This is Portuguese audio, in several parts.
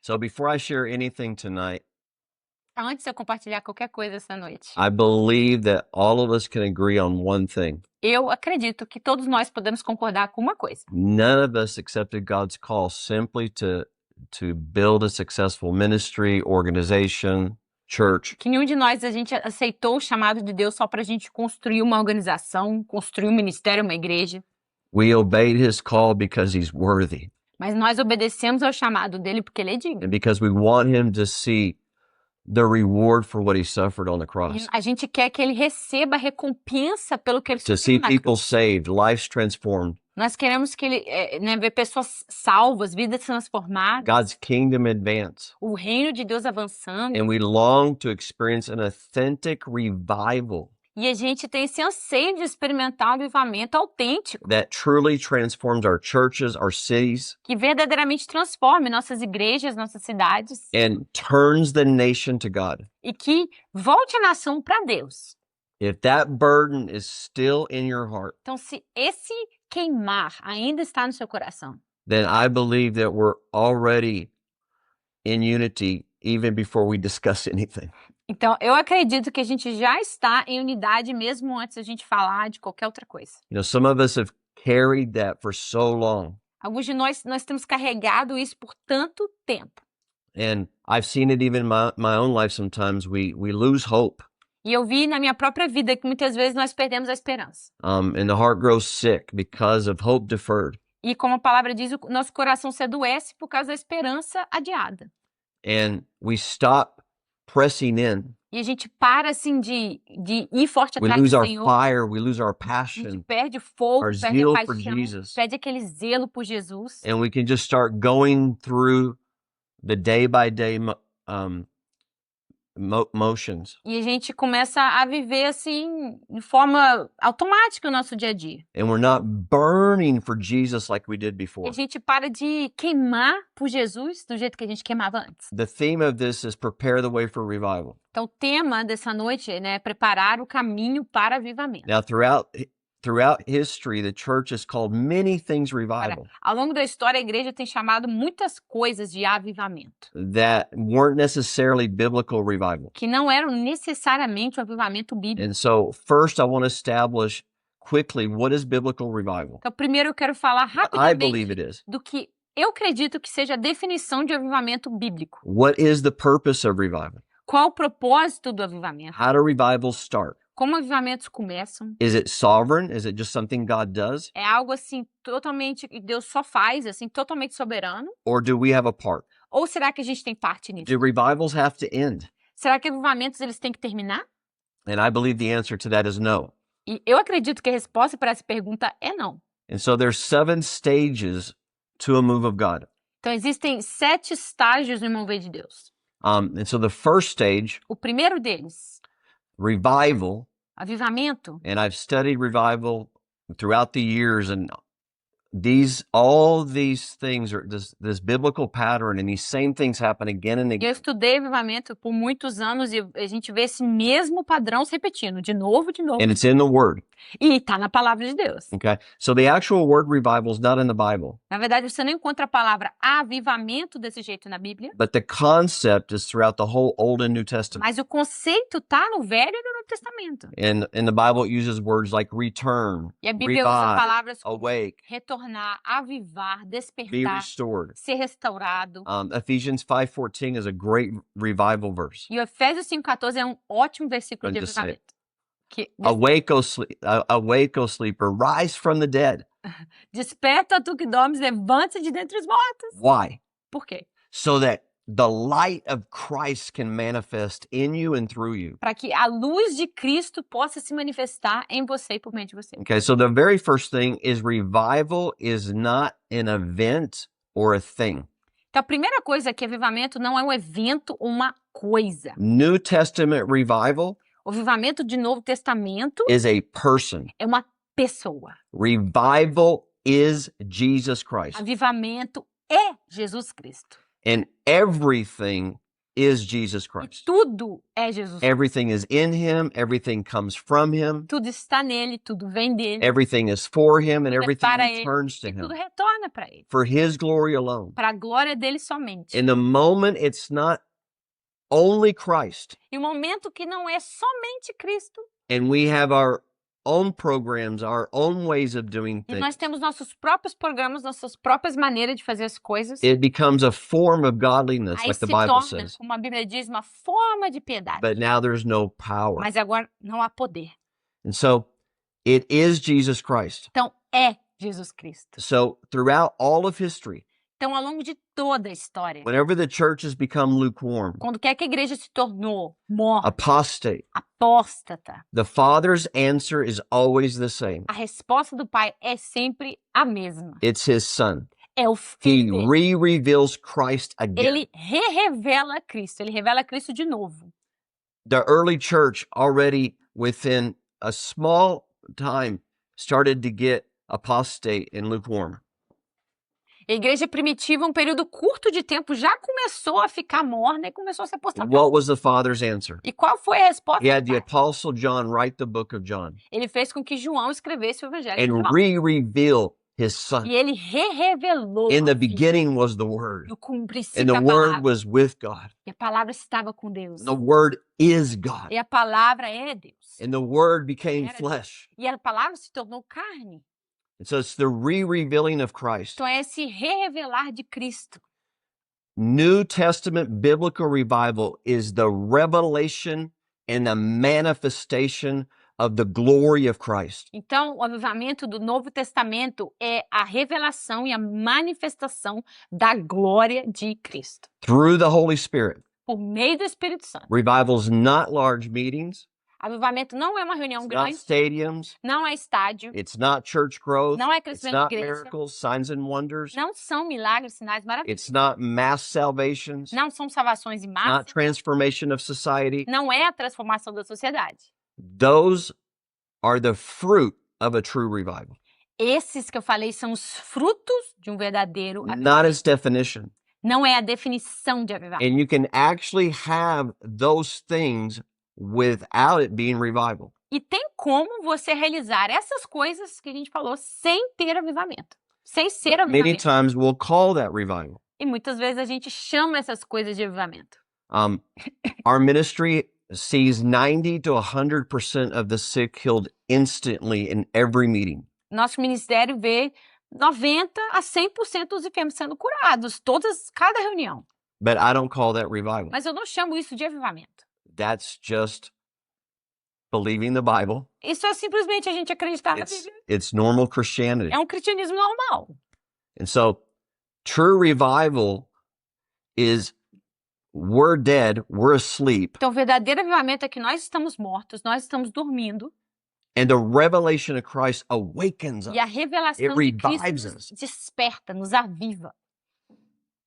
So before I share anything tonight, Antes de eu compartilhar qualquer coisa essa noite, I believe that all of us can agree on one thing. eu acredito que todos nós podemos concordar com uma coisa. None of us accepted God's call simply to build a successful ministry, organization, church. Que nenhum de nós a gente aceitou o chamado de Deus só para a gente construir uma organização, construir um ministério, uma igreja. We obeyed his call because he's worthy Mas nós obedecemos ao chamado dele porque ele é digno. and because we want him to see the reward for what he suffered on the E cross. a gente quer que ele receba a recompensa pelo que ele To see sofreu na people cruz. saved, lives transformed, Nós queremos que ele ver pessoas salvas, vidas transformadas, God's kingdom advance. o reino de Deus avançando. And we long to experience an authentic revival E a gente tem esse anseio de experimentar um avivamento autêntico, that truly transforms our churches, our cities, que verdadeiramente transforme nossas igrejas, nossas cidades, and turns the nation to God. e que volte a nação para Deus. If that burden is still in your heart, Então, se esse queimar ainda está no seu coração, then I believe that we're already in unity even before we discuss anything. então eu acredito que a gente já está em unidade mesmo antes da gente falar de qualquer outra coisa. You know, some of us have carried that for so long, Alguns de nós temos carregado isso por tanto tempo. and I've seen it even in my own life. Sometimes we lose hope, E eu vi na minha própria vida que muitas vezes nós perdemos a esperança. and the heart grows sick because of hope deferred. E como a palavra diz, o nosso coração se adoece por causa da esperança adiada. And we stop pressing in. E a gente para assim de ir forte We atrás lose do our Senhor. fire. We lose our A gente passion, perde o fogo, our perde a zeal for paixão, Jesus. perde aquele zelo por Jesus. And we can just start going through the day by day motions. E a gente começa a viver assim, de forma automática o nosso dia a dia. And we're not burning for Jesus like we did E before. a gente para de queimar por Jesus do jeito que a gente queimava antes. The theme of this is prepare the way for revival. Então, o tema dessa noite é preparar o caminho para avivamento. Now, throughout history, the church has called many things revival Ao longo da história, a igreja tem chamado muitas coisas de avivamento, that weren't necessarily biblical revival. que não eram necessariamente o avivamento bíblico. And so, first, I want to establish quickly what is biblical revival. Então, primeiro eu quero falar I believe rapidamente it is. do que eu acredito que seja a definição de avivamento bíblico. What is the purpose of revival? Qual o propósito do avivamento? How do revivals start? Como avivamentos começam? Is it sovereign? Is it just something God does? É algo assim totalmente que Deus só faz, assim, totalmente soberano? Or do we have a part? Ou será que a gente tem parte nisso? Do revivals have to end? Será que avivamentos eles têm que terminar? And I believe the answer to that is no. E eu acredito que a resposta para essa pergunta é não. And so there's 7 stages to a move of God. Então existem 7 estágios no mover de Deus. And so the first stage, O primeiro deles, revival, avivamento, and I've studied revival throughout the years, and all these things are this biblical pattern, and these same things happen again and eu again. estudei avivamento por muitos anos e a gente vê esse mesmo padrão se repetindo, de novo. And it's in the Word. E tá na palavra de Deus. Okay, so the actual word revival is not in the Bible, Na verdade, você não encontra a palavra avivamento desse jeito na Bíblia, but the concept is throughout the whole Old and New Testament. mas o conceito tá no Velho e no Novo Testamento. And in the Bible, it uses words like return, E a Bíblia usa revive, palavras como awake, retornar, avivar, be despertar, restored. ser restaurado. Ephesians 5:14 is a great revival verse. E o Efésios 5,14 é um ótimo versículo de I'm just saying. avivamento. Que Awake, O sleeper, rise from the dead. desperta tu que dormes, levanta-te de dentre os mortos. Why? Por quê? So that the light of Christ can manifest in you and through you. Para que a luz de Cristo possa se manifestar em você e por meio de você. Okay, so the very first thing is revival is not an event or a thing. Então, a primeira coisa é que avivamento não é um evento, uma coisa. New Testament revival O avivamento de Novo Testamento is a person. é uma pessoa. Revival is Jesus Christ. Avivamento é Jesus Cristo. And everything is Jesus E Christ. tudo é Jesus Cristo. Everything is in him, everything comes from him, Tudo está nele, tudo vem dele, everything is for him, and tudo é everything para ele, returns to e tudo him retorna para ele, for his glory alone. para a glória dele somente. In the moment, it's not only Christ, E o momento que não é somente Cristo, and we have our own programs, our own ways of doing e nós things. temos nossos próprios programas, nossas próprias maneiras de fazer as coisas, It becomes a form of godliness, aí like the se Bible torna, says. como a Bíblia diz, uma forma de piedade. But now there's no power. Mas agora não há poder. And so it is Jesus Christ. Então é Jesus Cristo. So throughout all of history, Então, ao longo de toda a história, whenever the church has become lukewarm, quando quer que a igreja se tornou morta, apostate, apóstata, the Father's answer is always the same. a resposta do Pai é sempre a mesma. It's his Son. É o He Filho dele. re-reveals Christ again. Ele revela Cristo, ele revela Cristo de novo. The early church already within a small time started to get apostate and lukewarm. A igreja primitiva, um período curto de tempo, já começou a ficar morna e começou a se apostatar. What was the Father's answer? E qual foi a resposta He do had the Pai? Apostle John write the book of John Ele fez com que João escrevesse o Evangelho de and João. re-reveal his Son. E ele revelou In the o Filho. beginning was the Word, No and princípio the a Word palavra. was with God. E a palavra estava com Deus. The Word is God. E a palavra é Deus. And the Word became Era flesh. E a palavra se tornou carne. And so it's the re-revealing of Christ. Então é esse revelar de Cristo. New Testament biblical revival is the revelation and the manifestation of the glory of Christ. Então, o avivamento do Novo Testamento é a revelação e a manifestação da glória de Cristo. Through the Holy Spirit. Por meio do Espírito Santo. Revival's not large meetings. Avivamento não é uma reunião It's not grande, stadiums. não é estádio, It's not church growth. não é It's crescimento not de igreja, miracles, signs and wonders. não são milagres, sinais, maravilhas, It's not mass salvations. não são salvações em Not massa, transformation of society. não é a transformação da sociedade. Those are the fruit of a true revival. Esses que eu falei são os frutos de um verdadeiro Not avivamento. its definition. Não é a definição de avivamento. And you can actually have those things without it being revival. E tem como você realizar essas coisas que a gente falou sem ter avivamento, sem ser Many avivamento. times we'll call that revival. E muitas vezes a gente chama essas coisas de avivamento. Our ministry sees 90 to 100% of the sick healed instantly in every meeting. Nosso ministério vê 90 a 100% dos enfermos sendo curados, cada reunião. But I don't call that revival. Mas eu não chamo isso de avivamento. That's just believing the Bible. Isso é simplesmente a gente acreditar na It's, Bíblia. it's normal Christianity. É um cristianismo normal. And so true revival is we're dead, we're asleep, Então, o verdadeiro avivamento é que nós estamos mortos, nós estamos dormindo, and the revelation of Christ awakens us. e a revelação It de Cristo revives nos us. desperta, nos aviva.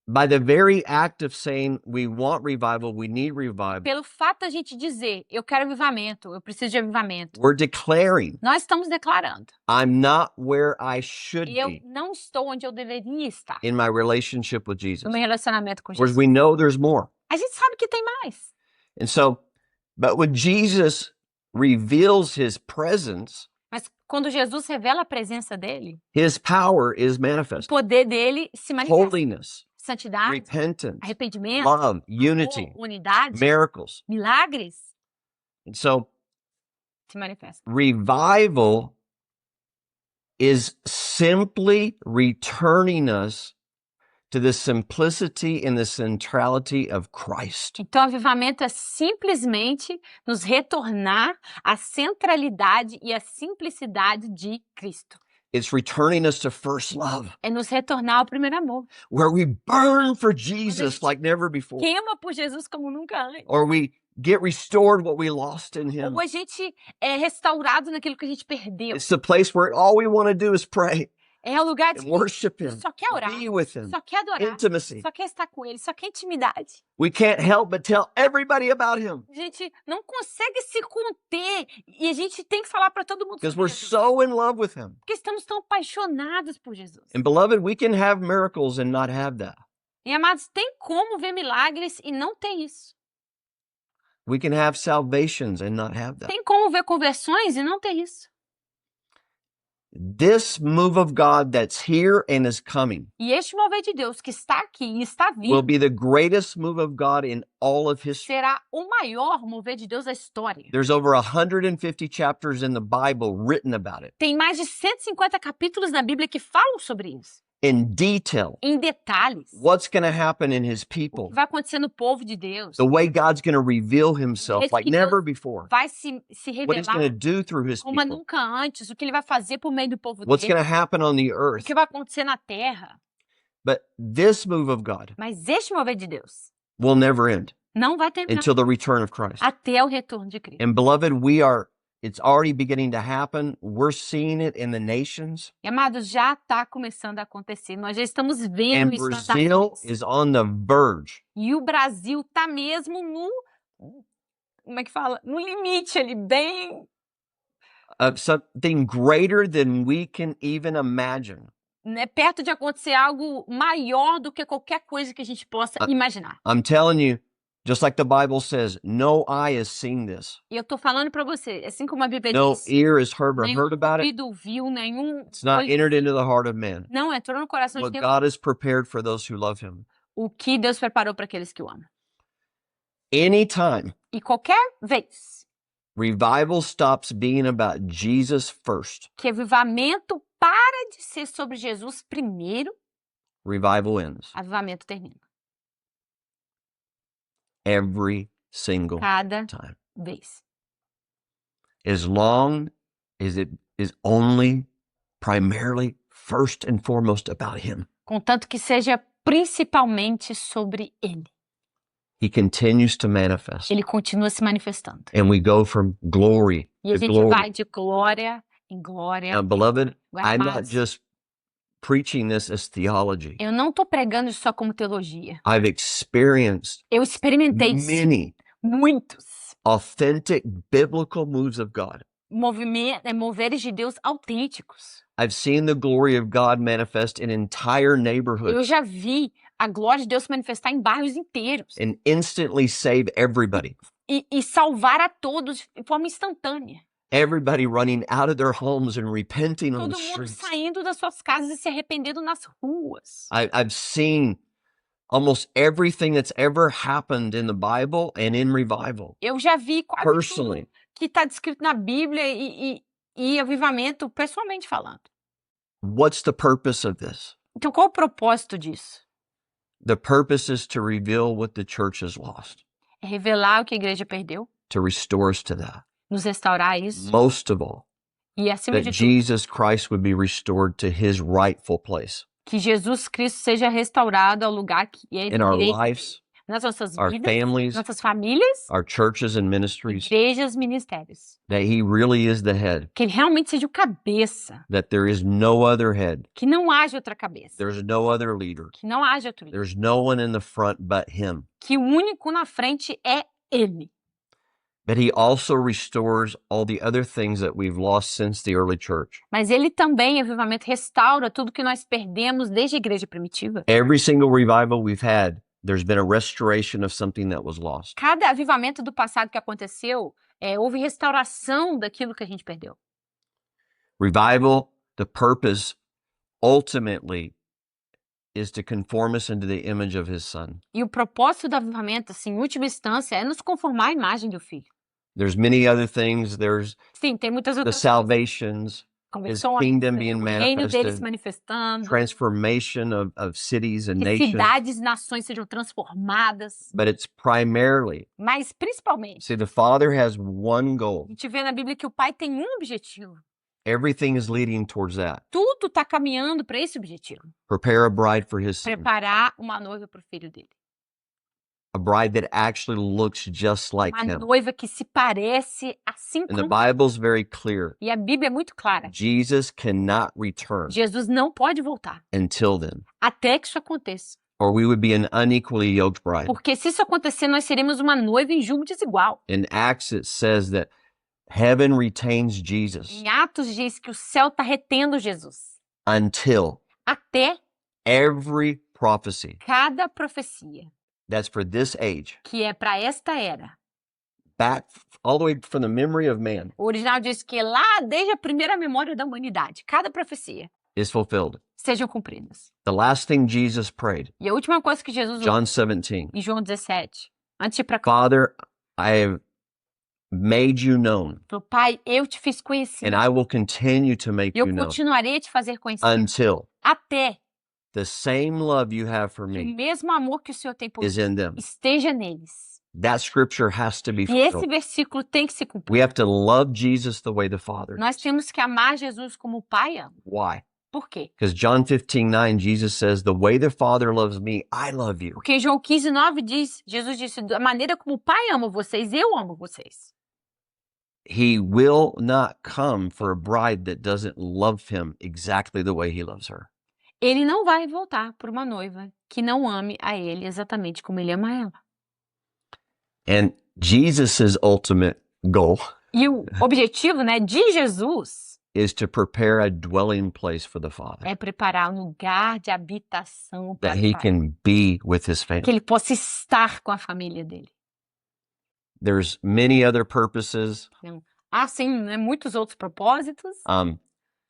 By the very act of saying we want revival, we need revival, Pelo fato da gente dizer, eu quero avivamento, eu preciso de avivamento, we're declaring, nós estamos declarando, I'm not where I should eu be não estou onde eu deveria estar in my relationship with Jesus. no meu relacionamento com Whereas Jesus. we know there's more. A gente sabe que tem mais. And so, but when Jesus reveals his presence, Mas quando Jesus revela a presença dele, his power is o manifest. poder dele se manifesta. Holiness, Santidade, repentance, arrependimento, love, unity, amor, unidade, miracles. milagres And so se manifestam. revival is simply returning us to the simplicity and the centrality of Christ. Então, avivamento é simplesmente nos retornar à centralidade e à simplicidade de Cristo. It's returning us to first love, É nos retornar ao primeiro amor. where we burn for Jesus like never before, Queima por Jesus como nunca antes. or we get restored what we lost in him. Ou a gente é restaurado naquilo que a gente perdeu. It's the place where all we want to do is pray É o lugar de and worship him, só quer orar, be with him, só quer adorar, intimacy. só quer estar com ele, só quer intimidade. We can't help but tell everybody about him A gente não consegue se conter e a gente tem que falar para todo mundo because sobre we're Jesus, so in love with him. porque estamos tão apaixonados por Jesus. And beloved, we can have miracles and not have that. E, amados, tem como ver milagres e não ter isso. We can have salvations and not have that. Tem como ver conversões e não ter isso. This move of God that's here and is coming E este mover de Deus que está aqui e está will vindo be the greatest move of God in all of history. será o maior mover de Deus da história. There's over 150 chapters in the Bible written about it Tem mais de 150 capítulos na Bíblia que falam sobre isso, in detail. em detalhes. What's going to happen in his O people? que vai acontecer no povo de Deus? The way God's going to reveal himself Jeito like que Deus never before. vai se What he's going to revelar do through his como people. nunca antes, o que ele vai fazer por meio do povo What's going dele, to happen on the o earth. que vai acontecer na terra. But this move of God Mas este mover de Deus will never end não vai terminar until the return of Christ. até o retorno de Cristo. And beloved, it's already beginning to happen. We're seeing it in the nations. E, amados, já está começando a acontecer. Nós já estamos vendo And isso nas Brazil nações. is on the verge E o Brasil está mesmo no... Como é que fala? No limite ali, bem... of something greater than we can even imagine. Né, perto de acontecer algo maior do que qualquer coisa que a gente possa imaginar. I'm telling you, just like the Bible says, no eye has seen this. E eu tô falando para você, assim como a Bíblia No diz, ear has heard or nenhum heard about it. ouvido viu, nenhum It's not olho entered into the heart of man. não entrou no coração de What Deus God has prepared for those who love him. o que Deus preparou para aqueles que o amam. Anytime E qualquer vez revival stops being about Jesus first, que avivamento para de ser sobre Jesus primeiro, revival ends. avivamento termina. Every single Cada time. vez. As long as it is only primarily first and foremost about him. Contanto que seja principalmente sobre Ele. He continues to manifest. Ele continua se manifestando. And we go from glory E a to gente glory. vai de glória em glória. Now, beloved, I'm not Amados, just preaching this as theology. eu não estou pregando isso só como teologia. I've experienced Eu experimentei isso. many Muitos authentic biblical moves of God. moveres de Deus autênticos. I've seen the glory of God manifest in entire Eu neighborhoods já vi a glória de Deus se manifestar em bairros inteiros and instantly save everybody. e salvar a todos de forma instantânea. Everybody running out of their homes and repenting on Todo the mundo streets. saindo das suas casas e se arrependendo nas ruas. I've seen almost everything that's ever happened in the Bible and in revival Eu já vi quase tudo personally. que está descrito na Bíblia e avivamento pessoalmente falando. What's the purpose of this? Então, qual o propósito disso? The purpose is to reveal what the church has lost, É revelar o que a igreja perdeu, to restore us to that. nos restaurar isso Most of all, e, acima that de tudo, Jesus Christ would be restored to his rightful place que Jesus Cristo seja restaurado ao lugar que ele in our direito lives, nas nossas our vidas, families, nossas famílias, our churches and ministries, igrejas, ministérios. that he really is the head, Que ele realmente seja o cabeça, that there is no other head, que não haja outra cabeça, there's no other leader, que não haja outro líder, there's no one in the front but him. que o único na frente é ele. But he also restores all the other things that we've lost since the early church. Mas ele também, avivamento, restaura tudo que nós perdemos desde a igreja primitiva. Every single revival we've had, there's been a restoration of something that was lost. Cada avivamento do passado que aconteceu, houve restauração daquilo que a gente perdeu. Revival, the purpose ultimately is to conform us into the image of his son. E o propósito do avivamento, assim, em última instância, é nos conformar à imagem do Filho. There's many other things. There's Sim, tem muitas the outras salvations, his conversões, kingdom being o reino dele manifested, se manifestando, transformation of cities and que nations. cidades e nações sejam transformadas, But it's primarily, mas principalmente, see, the Father has one a goal. gente vê na Bíblia que o Pai tem um objetivo. Everything is leading towards that. Tudo está caminhando para esse objetivo. Prepare a bride for his son. Preparar uma noiva para o Filho dele. A bride that actually looks just like Uma him. noiva que se parece assim And the como... Bible's very clear. E a Bíblia é muito clara. Jesus cannot return Jesus não pode voltar until then, até que isso aconteça. or we would be an unequally yoked bride. Porque se isso acontecer, nós seremos uma noiva em julgo desigual. In Acts, it says that heaven retains Jesus Em Atos diz que o céu está retendo Jesus. until Até every prophecy Cada profecia that's for this age, que é para esta era. back all the way from the memory of man, O original diz que lá, desde a primeira memória da humanidade, cada profecia is fulfilled. sejam cumpridas. The last thing Jesus prayed, E a última coisa que Jesus orou John 17, em João 17, antes de ir para cá, Father, I have made you known, falou, Pai, eu te fiz conhecido. and I will continue to make E eu you known continuarei a te fazer conhecido until até the same love you have for que o me mesmo amor que o Senhor tem por is mim in them. esteja neles. That scripture has to be E esse fulfilled. versículo tem que se cumprir. We have to love Jesus the way the Father. Nós temos que amar Jesus como o Pai ama. Why? Por quê? Because John 15:9, Jesus says, the way the Father loves me, I love you. Porque em João 15:9 diz, Jesus disse, da maneira como o Pai ama vocês, eu amo vocês. He will not come for a bride that doesn't love him exactly the way he loves her. Ele não vai voltar por uma noiva que não ame a ele exatamente como ele ama ela. And Jesus' ultimate goal E o objetivo, né, de Jesus is to prepare a dwelling place for the Father, é preparar um lugar de habitação para that o he Pai, can be with his que family. ele possa estar com a família dele. There's many other purposes. Há, sim, né, muitos outros propósitos.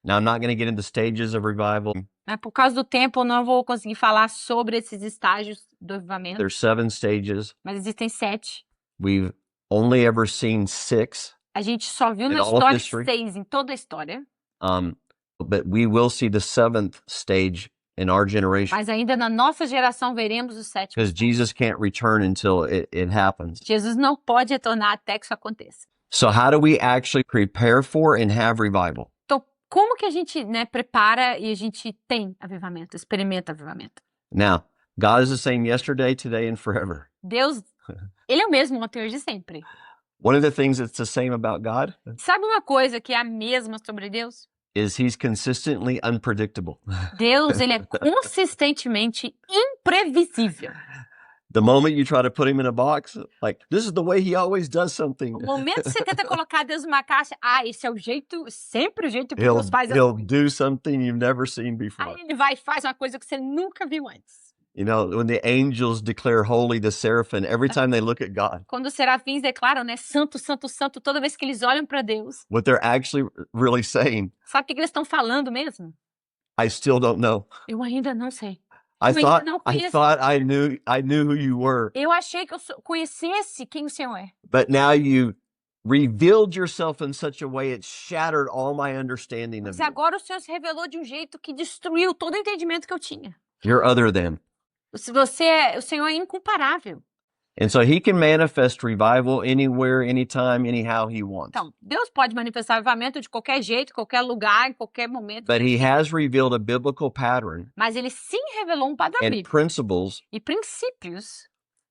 Now, I'm not going to get into stages of revival. Né? Por causa do tempo, eu não vou conseguir falar sobre esses estágios do avivamento, There's 7 stages. mas existem 7. We've only ever seen 6. A gente só viu In na all of história history. 6 em toda a história, But we will see the 7th stage in our generation, mas ainda na nossa geração veremos o 7º. because Jesus can't return until it happens. Jesus não pode retornar até que isso aconteça. So how do we actually prepare for and have revival? Então, como que a gente, né, prepara e a gente tem avivamento, experimenta avivamento? Now, God is the same yesterday, today, and forever. Deus, ele é o mesmo ontem, hoje e sempre. One of the things that's the same about God Sabe uma coisa que é a mesma sobre Deus? is he's consistently unpredictable. Deus, ele é consistentemente imprevisível. The moment you try to put him in a box, like, this is the way he always does something, No momento que você tenta colocar Deus numa caixa, esse é o jeito, sempre o jeito que he'll, Deus faz. he'll do something you've never seen before. Aí ele vai e faz uma coisa que você nunca viu antes. You know, when the angels declare holy the seraphim, every time they look at God, Quando os serafins declaram, né, santo, santo, santo, toda vez que eles olham para Deus, what they're actually really saying, sabe o que eles estão falando mesmo? I still don't know. Eu ainda não sei. I Eu thought ainda não I conheço. thought I knew who you were, Eu achei que eu conhecesse quem o Senhor é. but now you revealed yourself in such a way it shattered all my understanding of Mas you. agora o Senhor se revelou de um jeito que destruiu todo o entendimento que eu tinha. You're other than. O Senhor é incomparável. And so he can manifest revival anywhere, anytime, anyhow he wants. Então, Deus pode manifestar avivamento de qualquer jeito, qualquer lugar, em qualquer momento. But he has revealed a biblical pattern Mas ele sim revelou um padrão and bíblico principles e princípios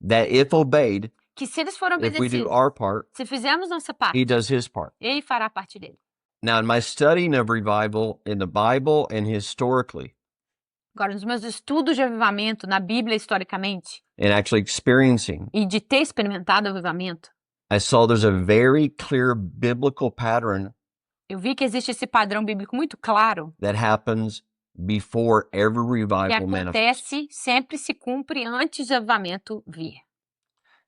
that if obeyed, que se eles forem if we do obedecidos, our part, se fizermos nossa parte, he does his part. ele fará parte dele. Now, in my studying of revival in the Bible and historically, Agora, nos meus estudos de avivamento na Bíblia historicamente and actually experiencing, e de ter experimentado avivamento, I saw there's a very clear biblical pattern eu vi que existe esse padrão bíblico muito claro that happens before every que revival manifests. acontece, sempre se cumpre antes do avivamento vir.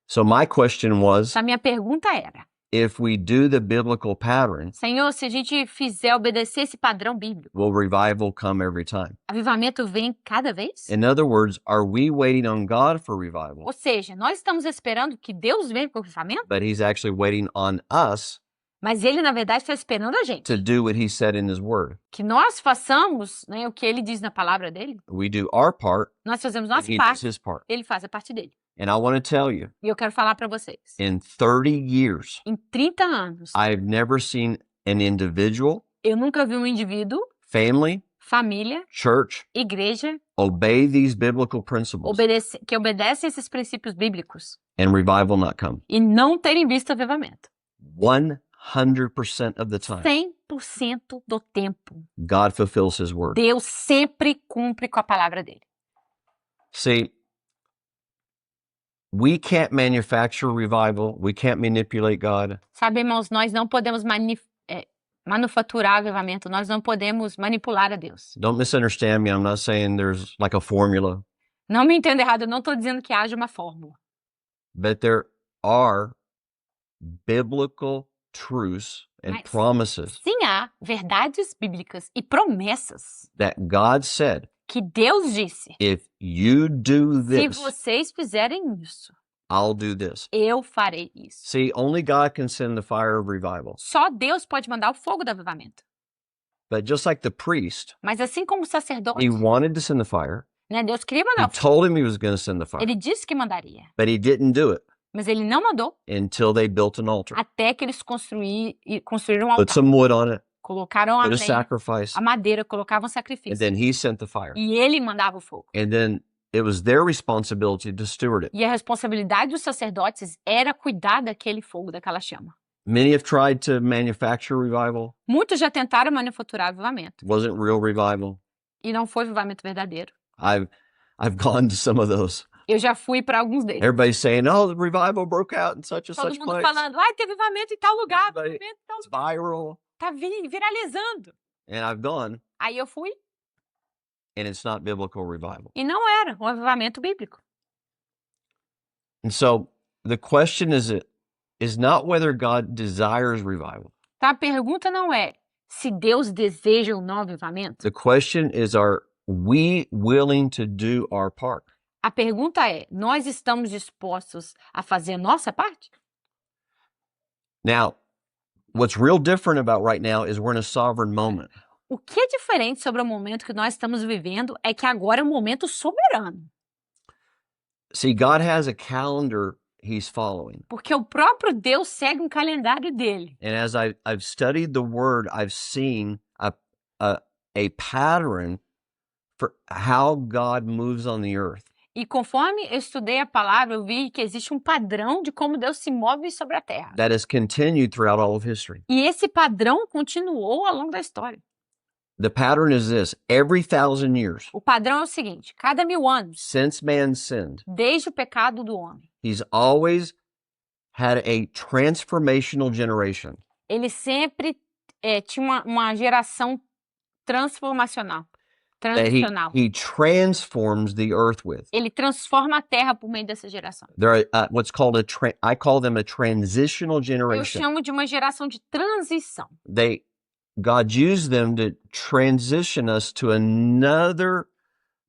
So my question was, Então, a minha pergunta era, if we do the biblical pattern, Senhor, se a gente fizer obedecer esse padrão bíblico, will revival come every time? avivamento vem cada vez? In other words, are we waiting on God for revival, Ou seja, nós estamos esperando que Deus venha com o avivamento, but he's actually waiting on us mas ele, na verdade, está esperando a gente. to do what he said in his word? Que nós façamos, né, o que ele diz na palavra dele. We do our part, Nós fazemos and nossa he does parte, his part. ele faz a parte dele. And I want to tell you, E eu quero falar para vocês. in 30 years, Em 30 anos, I've never seen an individual, eu nunca vi um indivíduo, family, família, church igreja, obey these biblical principles que obedecem esses princípios bíblicos and revival not come. e não terem visto avivamento. 100% of the time, 100% do tempo, God fulfills his word. Deus sempre cumpre com a palavra dele. See, we can't manufacture revival. We can't manipulate God. Sabe, irmãos, nós não podemos manufaturar avivamento, nós não podemos manipular a Deus. Don't misunderstand me. I'm not saying there's like a formula. Não me entenda errado, eu não estou dizendo que haja uma fórmula. but there are biblical truths and Mas promises sim, há verdades bíblicas e promessas that God said, que Deus disse. if you do Se this, vocês fizerem isso, I'll do this. eu farei isso. See, only God can send the fire of revival. Só Deus pode mandar o fogo do avivamento. But just like the priest, Mas assim como o sacerdote, he wanted to send the fire. né, Deus queria He mandar o fogo. told him he was going to send the fire, Ele disse que mandaria, but he didn't do it mas ele não mandou until they built an altar. até que eles construíram um Put altar. some wood on it, Colocaram a put a lenha, sacrifice, a madeira, colocavam and sacrifício. then he sent the fire. E ele mandava o fogo. And then it was their responsibility to steward it. E a responsabilidade dos sacerdotes era cuidar daquele fogo, daquela chama. Many have tried to manufacture revival. Muitos já tentaram manufaturar avivamento. It wasn't real revival. E não foi avivamento verdadeiro. I've gone to some of those. Eu já fui para alguns deles. Everybody's saying, "Oh, the revival broke out in such and Todo such mundo place. falando, ai, teve avivamento em tal lugar, Everybody- avivamento em tal It's viral." tá viralizando. And I've gone, Aí eu fui and it's not biblical revival. e não era um avivamento bíblico. And so the question is not whether God desires revival. Tá? A pergunta não é se Deus deseja um novo avivamento. The question is, are we willing to do our part? A pergunta é, nós estamos dispostos a fazer a nossa parte? Now, what's real different about right now is we're in a sovereign moment. O que é diferente sobre o momento que nós estamos vivendo é que agora é um momento soberano. See, God has a calendar he's following. Porque o próprio Deus segue um calendário dele. And as I've studied the word, I've seen a pattern for how God moves on the earth. E conforme eu estudei a palavra, eu vi que existe um padrão de como Deus se move sobre a terra. That has continued throughout all of history. E esse padrão continuou ao longo da história. The pattern is this: every 1,000 years O padrão é o seguinte, cada 1000 anos, since man sinned, desde o pecado do homem, he's always had a transformational generation. ele sempre tinha uma geração transformacional. That Transicional. he transforms the earth with. Ele transforma a terra por meio dessa geração. They're what's called I call them a transitional Eu generation. chamo de uma geração de transição. God used them to transition us to another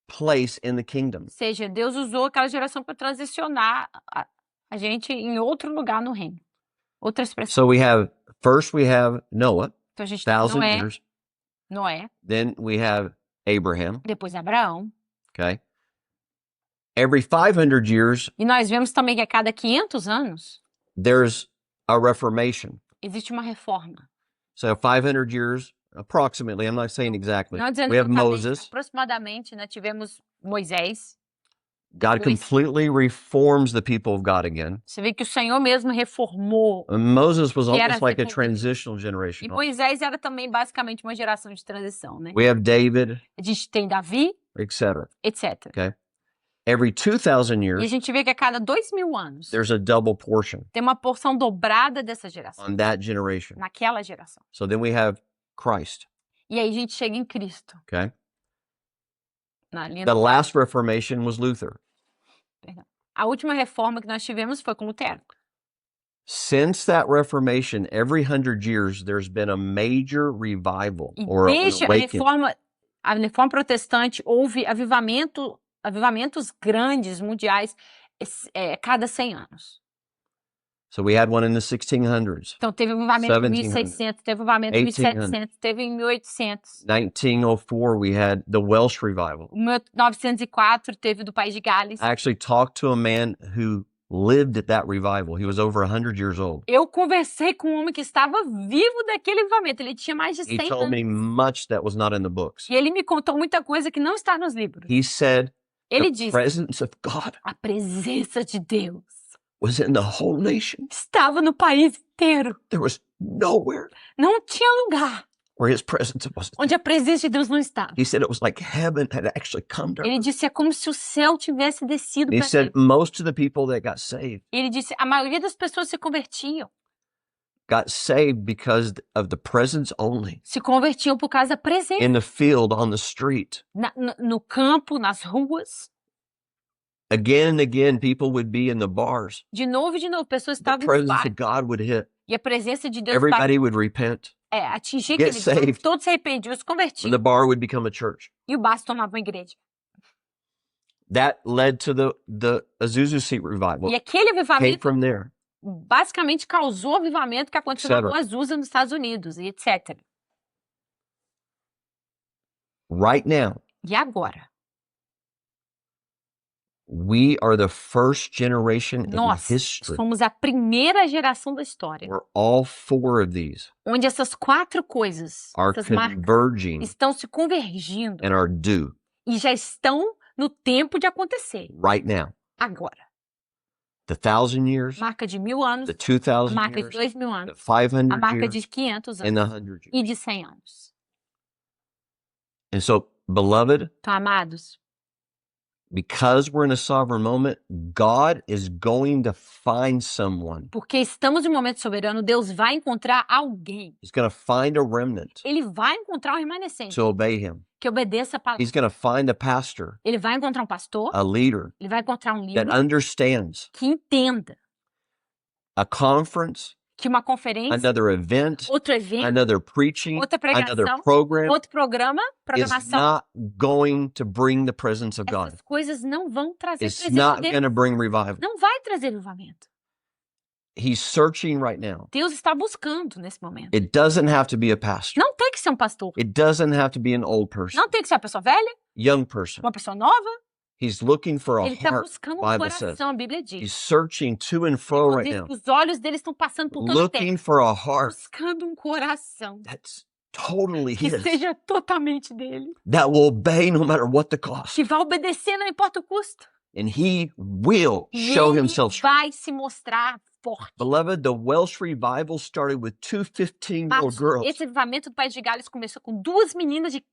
place in the kingdom. Ou seja, Deus usou aquela geração para transicionar a gente em outro lugar no reino. Outra expressão. So first we have Noah, Então a gente tem 1,000 Noé, years. Noé, Then we have Abraham, depois Abraão. okay? Every 500 years, E nós vemos também que a cada 500 anos there's a reformation. existe uma reforma. So 500 years, approximately, I'm not saying exactly. Não dizendo We have exatamente, Moses. aproximadamente, né, tivemos Moisés. God completely reforms the people of God again. Você vê que o Senhor mesmo reformou. And Moses was Que era almost like a depois. transitional E generation. Moisés era também basicamente uma geração de transição, né? We have David, A gente tem Davi, etc. etc. Okay. Every 2,000 E a years, gente vê que a cada 2000 anos there's a double portion tem uma porção dobrada dessa geração, on that generation. naquela geração. So then we have Christ. E aí a gente chega em Cristo. Okay. Na linha The do... last reformation was Luther. A última reforma que nós tivemos foi com Lutero. Since that reformation, every 100 years, there's been a major revival E or an desde awakening. a reforma protestante, houve avivamentos grandes, mundiais, cada 100 anos. So we had one in the 1600s, Então teve avivamento em 1700, 1600, teve avivamento em 1700, teve em 1800. 1904, we had the Welsh revival. Em 1904 teve do País de Gales. I actually talked to a man who lived at that revival. He was over 100 years old. Eu conversei com um homem que estava vivo daquele avivamento. Ele tinha mais de He 100 told me anos. much that was not in the books. E ele me contou muita coisa que não está nos livros. He said Ele the disse, presence of God a presença de Deus was in the whole nation. estava no país inteiro. There was nowhere Não tinha lugar where his presence wasn't. onde a presença de Deus não estava. He said it was like heaven had actually come to Ele earth. disse, é como se o céu tivesse descido And he para said ele. most of the people that got saved Ele disse, a maioria das pessoas se convertiam. because of the presence only. Se convertiam por causa da presença. In the field, on the street. No campo, nas ruas. Again and again, people would be in the bars. De novo, pessoas The estavam nos presence bares. of God would hit. E a presença de Deus Everybody would repent. atingir get aquele saved. todos se arrependiam, se And convertiam. the bar would become a church. E o bar se tornava uma igreja. That led to the Azusa Street revival. E aquele Came avivamento from there. basicamente causou o avivamento que aconteceu na Etc. Rua Azusa nos Estados Unidos, e etc. Right now, E agora? we are the first generation in Nós history somos a primeira geração da história where all four of these onde essas 4 coisas, are essas marcas, converging estão se convergindo and are due e já estão no tempo de acontecer. right now. Agora. The 1,000 years, Marca de 1000 anos, the a 2,000 marca de years, 2000 the anos, 500 a marca years, de 500 and the anos 100 years. e de 100 anos. And so, beloved, Então, amados, because we're in a sovereign moment, God is going to find someone. porque estamos em um momento soberano, Deus vai encontrar alguém. He's going to find a remnant Ele vai encontrar um remanescente to obey him. que obedeça a palavra. He's going to find a pastor, Ele vai encontrar um pastor, a leader ele vai encontrar um that líder understands que entenda a conference, que uma conferência, another event, outro evento, another preaching, outra another pregação, program outro programa, is programação. not going to bring the presence of God. Essas coisas não vão trazer It's presente not de going to Deus. bring revival. Não vai trazer avivamento. He's searching right now. Deus está buscando nesse momento. It doesn't have to be a pastor. Não tem que ser um pastor. It doesn't have to be an old person, Não tem que ser uma pessoa velha, young person. uma pessoa nova. He's looking for a Ele está heart, buscando um Bible says. coração, a Bíblia He's diz. searching to and fro right Inclusive, now, os olhos dele estão passando por toda a terra, looking for a heart buscando um coração that's totally que his, seja totalmente dele, that will obey no matter what the cost. que vai obedecer, não importa o custo. And he will E show ele himself strong. vai se mostrar forte. Beloved, the Welsh revival started with two 15-year-old Marcos, girls esse avivamento do País de Gales começou com 2 meninas de 15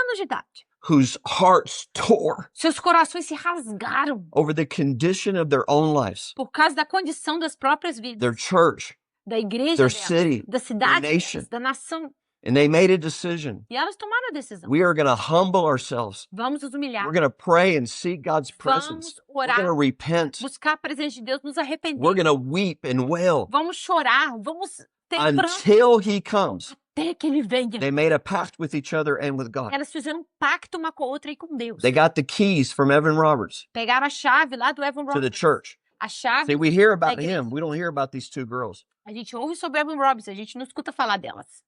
anos de idade. whose hearts tore Seus corações se rasgaram over the condition of their own lives, por causa da condição das próprias vidas, their church, da igreja their delas, city, da cidade their nation. delas, da nação. And they made a decision. E elas tomaram a decisão. We are going to humble ourselves. Vamos nos humilhar. We're going to pray and seek God's presence. Vamos We're going to orar, repent. buscar a presença de Deus, nos arrepender. We're going to weep and wail Vamos chorar, vamos ter pranto until he comes. até que ele venha. They made a pact with each other and with God. Elas fizeram um pacto uma com a outra e com Deus. They got the keys from Evan Roberts Pegaram a chave lá do Evan to the Roberts. church. A chave. See, we hear about da igreja. him. We don't hear about these two girls. A gente ouve sobre Evan Roberts, a gente não escuta falar delas.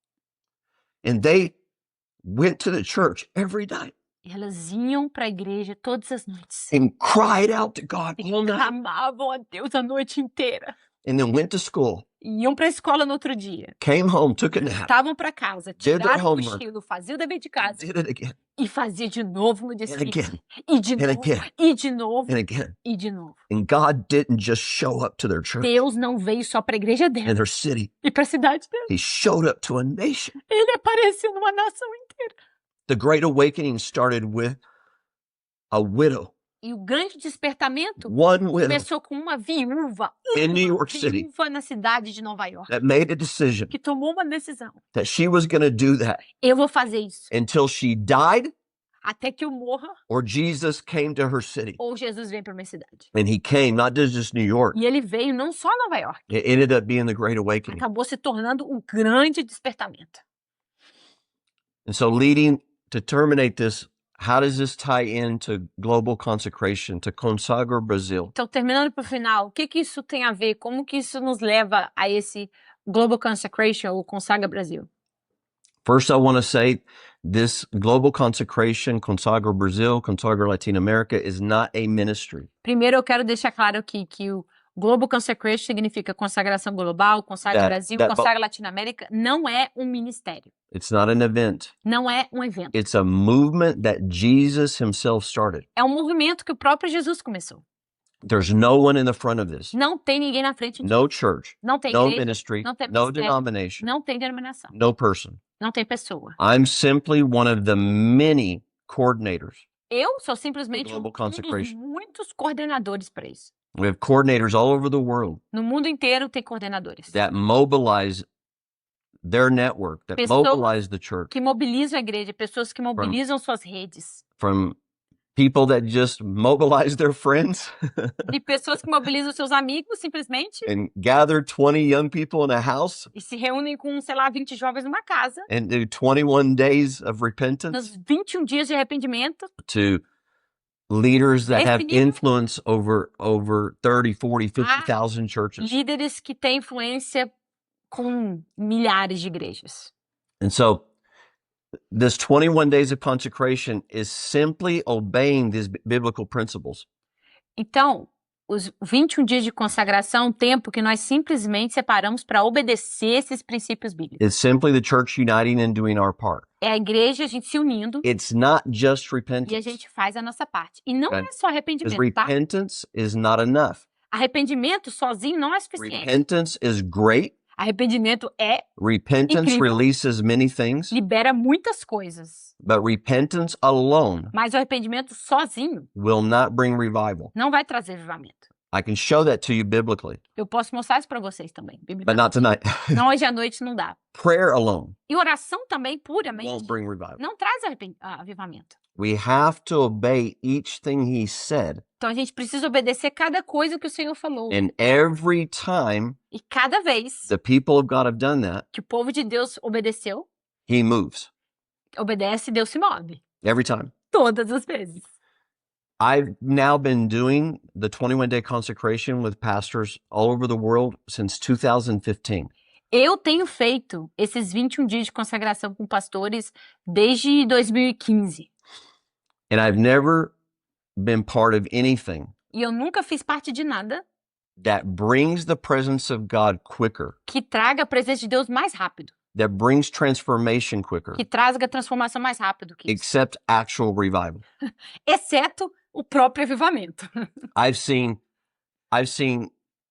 And they went to the church every night E elas iam para a igreja todas as noites. and cried out to God E all night. clamavam a Deus a noite inteira. And then went to school, E iam para a escola no outro dia. came home, took a nap, Estavam para casa, Did their tiraram o homework. cochilo, faziam o dever de casa did it again e fazia de novo no dia and seguinte. again E de and novo, again e de novo, and again. e de novo. And God didn't just show up to their church Deus não veio só para a igreja and dela their city. e para a cidade dela. He showed up to a nation. Ele apareceu numa nação inteira. The Great Awakening started with a widow, E o grande despertamento one widow começou com uma viúva, in New York City viúva na cidade de Nova York, that made a decision que tomou uma decisão. that she was going to do that Eu vou fazer isso until she died até que eu morra or Jesus came to her city. ou Jesus vem para minha cidade. And he came, not just New York. E ele veio não só a Nova York, It ended up being the Great Awakening. acabou se tornando um grande despertamento. And so to terminate this, how does this tie into global consecration, to Consagra Brazil? Então, terminando para o final, o que que isso tem a ver? Como que isso nos leva a esse Global Consecration ou Consagra Brasil? First, I want to say this global consecration, Consagra Brazil, Consagra Latin America, is not a ministry. Primeiro, eu quero deixar claro aqui que o Global Consecration significa consagração global, consagra That- Brasil, that- consagra Latinoamérica, não é um ministério, It's not an event. não é um evento. It's a movement that Jesus himself started. É um movimento que o próprio Jesus começou. There's no one in the front of this. Não tem ninguém na frente disso. No church, Não tem no igreja, ministry, não tem no ministério, denomination, não tem denominação, no person. não tem pessoa. I'm simply one of the many coordinators. Eu sou simplesmente Global um dos Consecration. muitos coordenadores para isso. We have coordinators all over the world No mundo inteiro tem coordenadores that mobilize their network, that Pessoas mobilize the church que mobilizam a igreja, pessoas que mobilizam suas redes, from People that just mobilize their friends De pessoas que mobilizam seus amigos, simplesmente, and gather 20 young people in a house e se reúnem com, sei lá, 20 jovens numa casa, and do 21 days of repentance nos 21 dias de arrependimento, to leaders that Esse have nível- influence over 30, 40, 50,000 churches. líderes que têm influência com milhares de igrejas. And so this 21 days of consecration is simply obeying these biblical principles. Então, os 21 dias de consagração é um tempo que nós simplesmente separamos para obedecer esses princípios bíblicos. It's simply the church uniting and doing our part. É a igreja, a gente se unindo It's not just e a repentance, gente faz a nossa parte. E não Right. é só because arrependimento, tá? repentance is not enough. Arrependimento sozinho não é suficiente. Repentance is great. Arrependimento Repentance Incrível. releases many things, libera muitas coisas, but repentance alone mas o arrependimento sozinho will not bring revival. não vai trazer avivamento. I can show that to you biblically, Eu posso mostrar isso para vocês também, but biblicamente. not tonight. Não, hoje à noite não dá. Prayer alone E oração também, won't puramente, bring revival. não traz avivamento. We have to obey each thing he said. Então a gente precisa obedecer cada coisa que o Senhor falou. And every time E cada vez the people of God have done that, que o povo de Deus obedeceu, he moves. obedece, Deus se move. Every time. Todas as vezes. I've now been doing the 21-day consecration with pastors all over the world since 2015. Eu tenho feito esses 21 dias de consagração com pastores desde 2015. And I've never been part of anything E eu nunca fiz parte de nada that brings the presence of God quicker, que traga a presença de Deus mais rápido. that brings transformation quicker, Que traga a transformação mais rápido que isso. except actual revival. Exceto o próprio avivamento. I've seen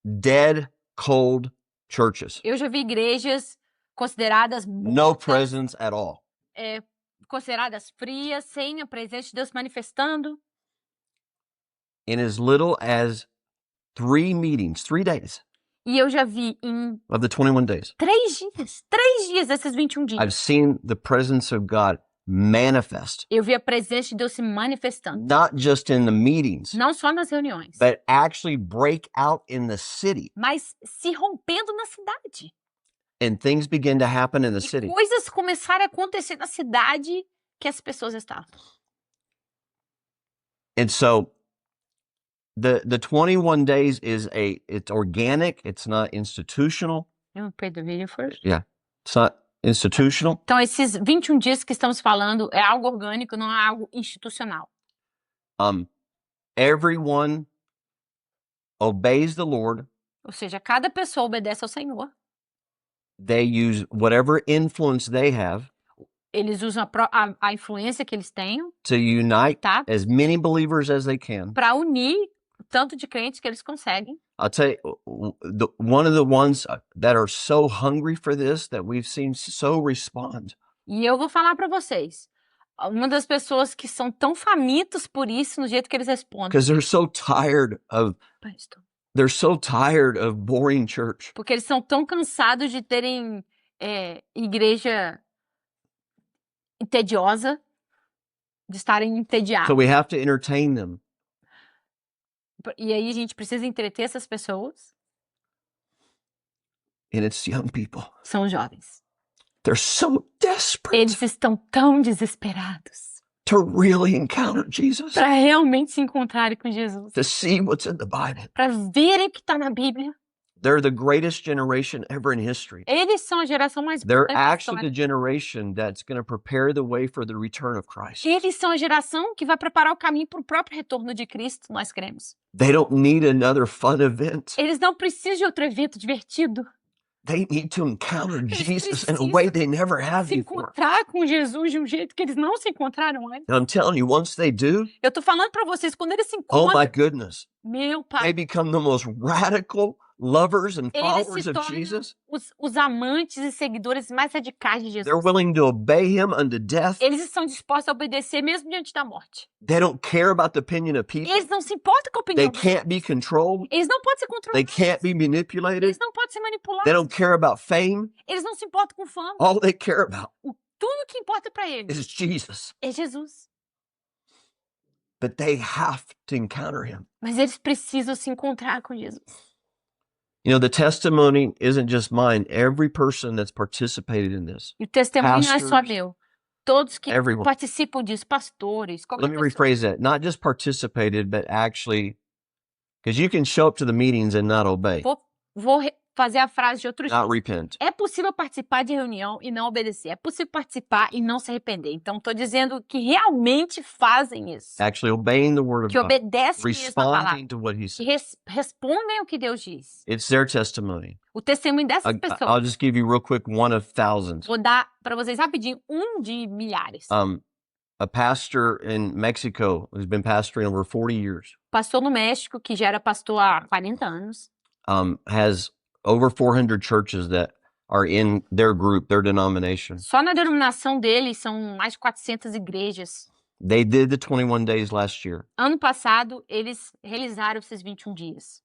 dead, cold churches. Eu já vi igrejas consideradas No mortas, presence at all. consideradas frias, sem a presença de Deus se manifestando. In as little as 3 meetings, 3 days E eu já vi em of the 21 days, 3 dias desses 21 dias, I've seen the presence of God manifest, eu vi a presença de Deus se manifestando. not just in the meetings, Não só nas reuniões, but actually break out in the city, mas se rompendo na cidade. and things begin to happen in the E city. coisas começaram a acontecer na cidade que as pessoas estavam. And so the 21 days it's organic, it's not institutional. Eu perdi o vídeo first. It's not institutional. Então, esses 21 dias que estamos falando é algo orgânico, não é algo institucional. Everyone obeys the Lord. Ou seja, cada pessoa obedece ao Senhor. They use whatever influence they have Eles usam a influência que eles tenham, to unite tá? as many believers as they can. Para unir o tanto de crentes que eles conseguem. I'll tell you, one of the ones that are so hungry for this that we've seen so respond E eu vou falar para vocês. Uma das pessoas que são tão famintos por isso, no jeito que eles respondem. because they're so tired of boring church. Porque eles são tão cansados de terem igreja tediosa, de estarem entediados. So we have to entertain them. E aí a gente precisa entreter essas pessoas. And it's young people. São os jovens. They're so desperate Eles estão tão desesperados to really encounter Jesus, para realmente se encontrarem com Jesus. to see what's in the Bible. Para verem o que está na Bíblia. They're the greatest generation ever in history. Eles são a geração mais They're importante da actually história. the generation that's going to prepare the way for the return of Christ. Eles são a geração que vai preparar o caminho para o próprio retorno de Cristo, nós cremos. They don't need another fun event. Eles não precisam de outro evento divertido. They need to encounter Eles Jesus in a precisam way they never have Se before. encontrar com Jesus de um jeito que eles não se encontraram antes. And I'm telling you, once they do, Eu tô falando para vocês, quando eles se oh my encontram, goodness, meu they pai, become the most radical lovers and eles followers se of tornam Jesus. os amantes e seguidores mais radicais de They're Jesus. willing to obey him unto death. Eles estão dispostos a obedecer mesmo diante da morte. They don't care about the opinion of people. Eles não se importam com a They opinião dos can't be controlled. Eles não podem ser They controlados. can't be manipulated. Eles não podem ser manipulados. They don't care about fame. Eles não se importam com fama. All they care about Tudo que importa para eles is Jesus. é Jesus. but they have to encounter him. Mas eles precisam se encontrar com Jesus. You know, the testimony isn't just mine. Every person that's participated in this, E o testemunho não é só pastors, meu. Todos que everyone. participam disso, pastores, qualquer Let me pessoa. rephrase that. Not just participated, but actually, because you can show up to the meetings and not obey, Vou fazer a frase de outro not jeito. repent. É possível participar de reunião e não obedecer. É possível participar e não se arrepender. Então, estou dizendo que realmente fazem isso. Actually obeying the word of Que God, obedecem mesmo a palavra. responding to what he Que said. respondem ao que Deus diz. It's their testimony. O testemunho dessas I'll pessoas. just give you real quick one of thousands. Vou dar para vocês rapidinho de milhares. A pastor in Mexico who's been pastoring over 40 years, Pastor no México, que já era pastor há 40 anos. has over 400 churches that are in their group, their denomination. Só na denominação dele são mais de 400 igrejas. They did the 21 days last year. Ano passado, eles realizaram esses 21 dias.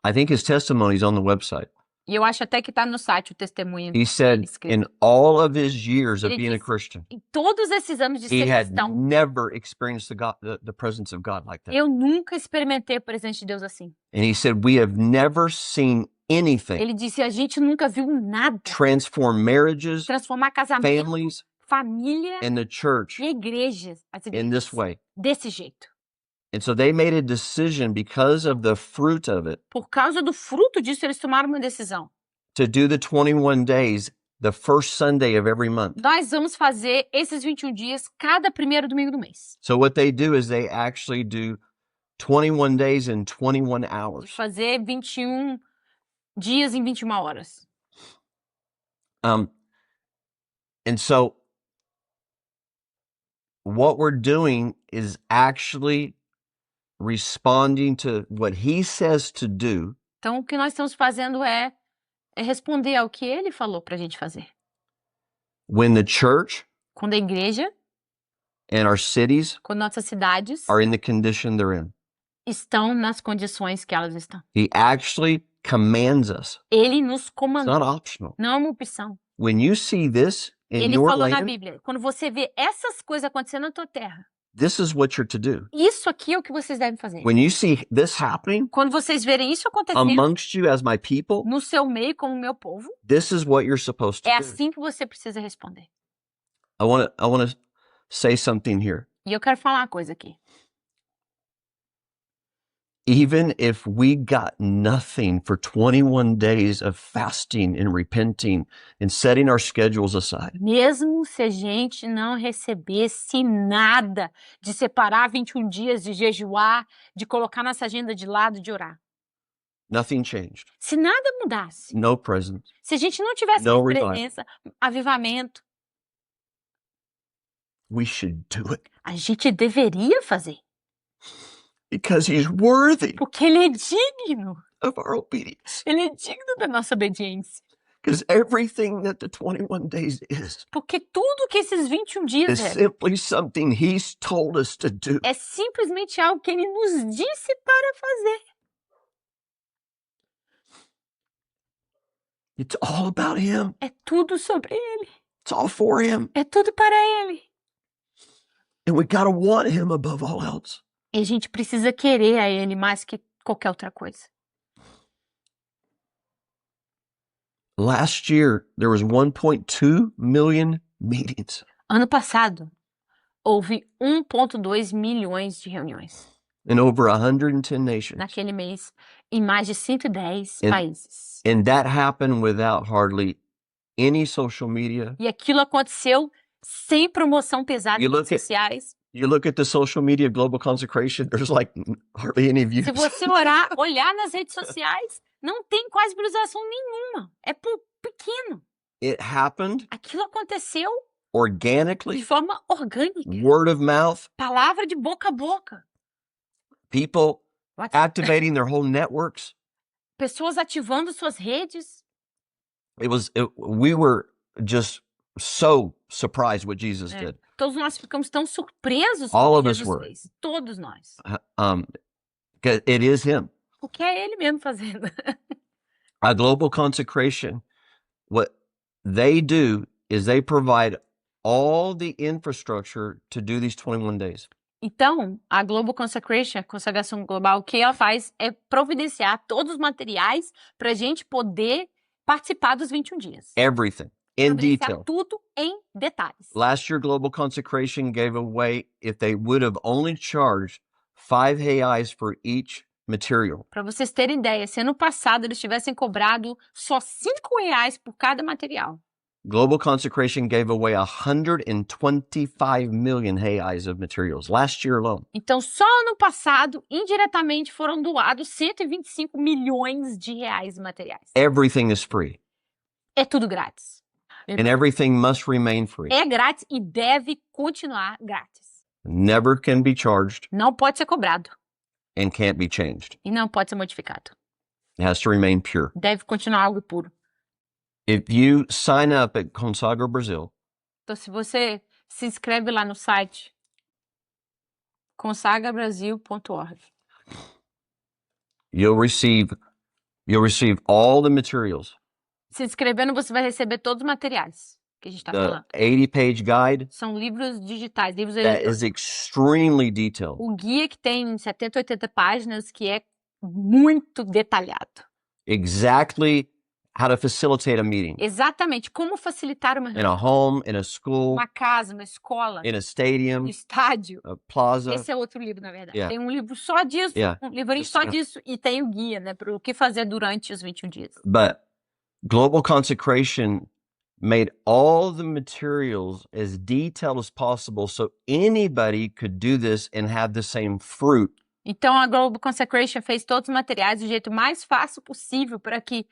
I think his testimony is on the website. E eu acho até que está no site o testemunho. He said in all of his years of Ele being a disse, Christian, em todos esses anos de he ser had cristão, never experienced the presence of God like that. eu nunca experimentei o presente de Deus assim. And he said, we have never seen anything Ele disse, a gente nunca viu nada transform marriages, transformar casamento, families, família and the church e igrejas, as in this igrejas, way. desse jeito. And so they made a decision because of the fruit of it Por causa do fruto disso, eles tomaram uma decisão. to do the 21 days the first Sunday of every month. Nós vamos fazer esses 21 dias cada primeiro domingo do mês. So what they do is they actually do 21 days in 21 De hours. fazer 21 dias em 21 horas. And so what we're doing is actually responding to what he says to do Então, o que nós estamos fazendo é responder ao que ele falou para a gente fazer. when the church Quando a igreja, and our cities quando nossas cidades are in the condition they're in. estão nas condições que elas estão. He actually commands us. Ele nos It's comandou, not optional. não é uma opção. When you see this in Ele your falou na land, Bíblia, quando você vê essas coisas acontecendo na tua terra, this is what you're to do. isso aqui é o que vocês devem fazer. When you see this happening Quando vocês verem isso acontecendo amongst you as my people, no seu meio, como meu povo, this is what you're supposed to é do. assim que você precisa responder. I want to say something here. E eu quero falar uma coisa aqui. Even if we got nothing for 21 days of fasting and repenting and setting our schedules aside, Mesmo se a gente não recebesse nada de separar 21 dias, de jejuar, de colocar nossa agenda de lado, de orar. nothing changed. Se nada mudasse, No presence. se a gente não tivesse No presença, avivamento, We should do it a gente deveria fazer. because he's worthy Porque ele é digno. of our obedience. Ele é digno da nossa obediência. Because everything that the 21 days is Porque tudo que esses 21 dias simply something he's told us to do. é simplesmente algo que ele nos disse para fazer. It's all about him. É tudo sobre ele. It's all for him. É tudo para ele. And we got to want him above all else. E a gente precisa querer a ele mais que qualquer outra coisa. Last year, there was 1.2 million meetings. Ano passado, houve 1,2 milhões de reuniões In over 110 nations. naquele mês, em mais de 110 And- países. And that happened without hardly any social media. E aquilo aconteceu sem promoção pesada You em look redes at- sociais. You look at the social media global consecration, there's like hardly any views. Se você olhar nas redes sociais, não tem quase visualização nenhuma. É pequeno. It happened Aquilo aconteceu de organically, forma orgânica. word of mouth, Palavra de boca a boca. people WhatsApp. activating their whole networks. Pessoas ativando suas redes. We were just so surprised what Jesus É. did. Todos nós ficamos tão surpresos All com o of que us Jesus were. fez. Todos nós. 'Cause it is him. Porque é ele mesmo fazendo. A global consecration, what they do is they provide all the infrastructure to do these 21 days. Então, a Global Consecration, a consagração global, o que ela faz é providenciar todos os materiais para a gente poder participar dos 21 dias. Everything in Providenciar detail. tudo em detalhes. Last year, Global Consecration gave away, if they would have only charged 5 reais for each material. Para vocês terem ideia, se ano passado eles tivessem cobrado só R$ 5 por cada material, Global Consecration gave away 125 million reais of materials last year alone. então só ano passado, indiretamente, foram doados 125 milhões de reais em materiais. Everything is free, É tudo grátis. and everything must remain free. É grátis e deve continuar grátis. Never can be charged Não pode ser cobrado and can't be changed. e não pode ser modificado. It has to remain pure. Deve continuar algo puro. If you sign up at Consagra Brazil, Então, se você se inscreve lá no site consagrabrasil.org, you'll receive all the materials. se inscrevendo, você vai receber todos os materiais que a gente está The falando. 80-page guide São livros digitais, livros that eletrônicos. is extremely detailed. O guia que tem 70, 80 páginas, que é muito detalhado. Exactly how to facilitate a meeting Exatamente como facilitar uma in reunião. a home, in a school, Uma casa, uma escola, in a stadium, um estádio. a plaza. Esse é outro livro, na verdade. Yeah. Tem um livro só disso, Yeah. um livrinho Just- só disso, e tem o guia, né, para o que fazer durante os 21 dias. But Global Consecration made all the materials as detailed as possible so anybody could do this and have the same fruit. Então, a Global Consecration fez todos os materiais do jeito mais fácil possível para que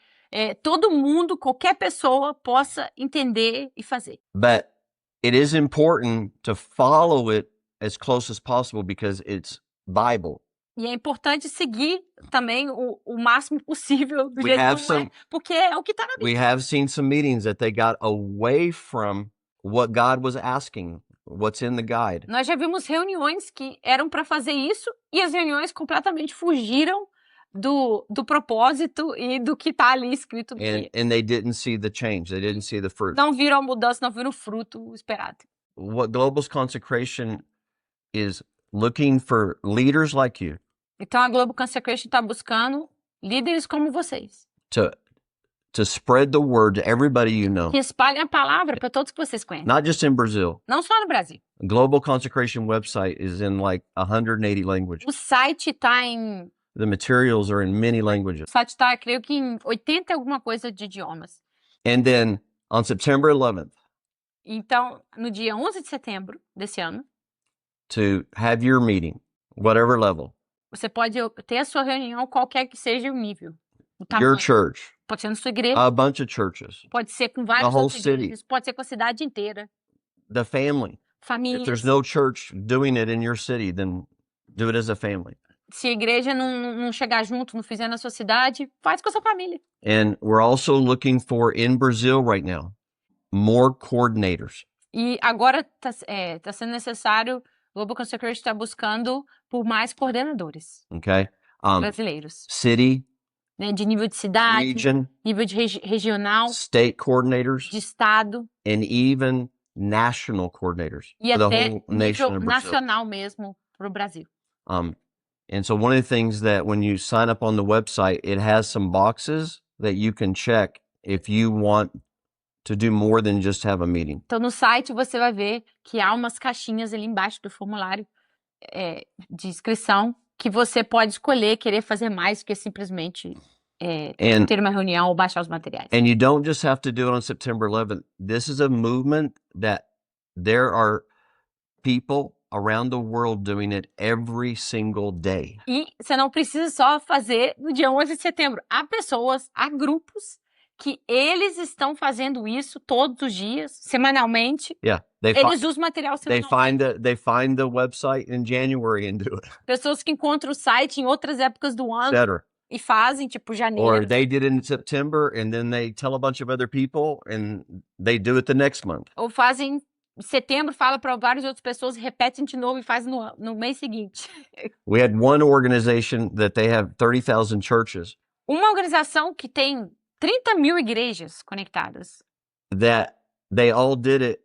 todo mundo, qualquer pessoa, possa entender e fazer. But it is important to follow it as close as possible because it's Bible. E é importante seguir também o máximo possível do We jeito have como é, some- porque é o que está na Bíblia. We have seen some meetings that they got away from what God was asking, what's in the guide. Nós já vimos reuniões que eram para fazer isso e as reuniões completamente fugiram do propósito e do que está ali escrito no guia. And they didn't see the change. They didn't see the fruit. Não viram a mudança, não viram o fruto esperado. What Global's Consecration is looking for leaders like you Então a Global Consecration está buscando líderes como vocês, to spread the word to everybody you know, que espalhem a palavra para todos que vocês conhecem. not just in Brazil. Não só no Brasil. Global Consecration website is in like 180 languages. O site está em... The materials are in many languages. O site está, creio que em 80 e alguma coisa de idiomas. And then on September 11th, Então, no dia 11 de setembro desse ano, to have your meeting, whatever level, você pode ter a sua reunião, qualquer que seja o nível. O your tamanho. church, Pode ser na sua igreja, a bunch of churches, pode ser com várias whole outras city. igrejas, pode ser com a cidade inteira, the family. If famílias. there's no church doing it in your city, then do it as a family. Se a igreja não chegar junto, não fizer na sua cidade, faz com a sua família. And we're also looking for, in Brazil right now, more coordinators. E agora tá sendo necessário, o Global Consecration está buscando por mais coordenadores Okay. brasileiros, City, né, de nível de cidade, region, nível de regional, state coordinators, de estado and even national coordinators e for the até whole nation nível of Brazil. nacional mesmo para o Brasil. And so one of the things that when you sign up on the website, it has some boxes that you can check if you want to do more than just have a meeting. Então, no site você vai ver que há umas caixinhas ali embaixo do formulário de inscrição que você pode escolher querer fazer mais que simplesmente And ter uma reunião ou baixar os materiais. and you don't just have to do it on September 11th. This is a movement that there are people around the world doing it every single day. E você não precisa só fazer no dia 11 de setembro. Há pessoas, há grupos que eles estão fazendo isso todos os dias, semanalmente. Yeah, they Eles usam material semanalmente. they find the website in January and do it, Pessoas que encontram o site em outras épocas do ano etc. e fazem, tipo janeiro. Or they did it in September and then they tell a bunch of other people and they do it the next month. Ou fazem em setembro, fala para várias outras pessoas, repetem de novo e fazem no mês seguinte. We had one organization that they have 30,000 churches Uma organização que tem 30 mil igrejas conectadas. that they all did it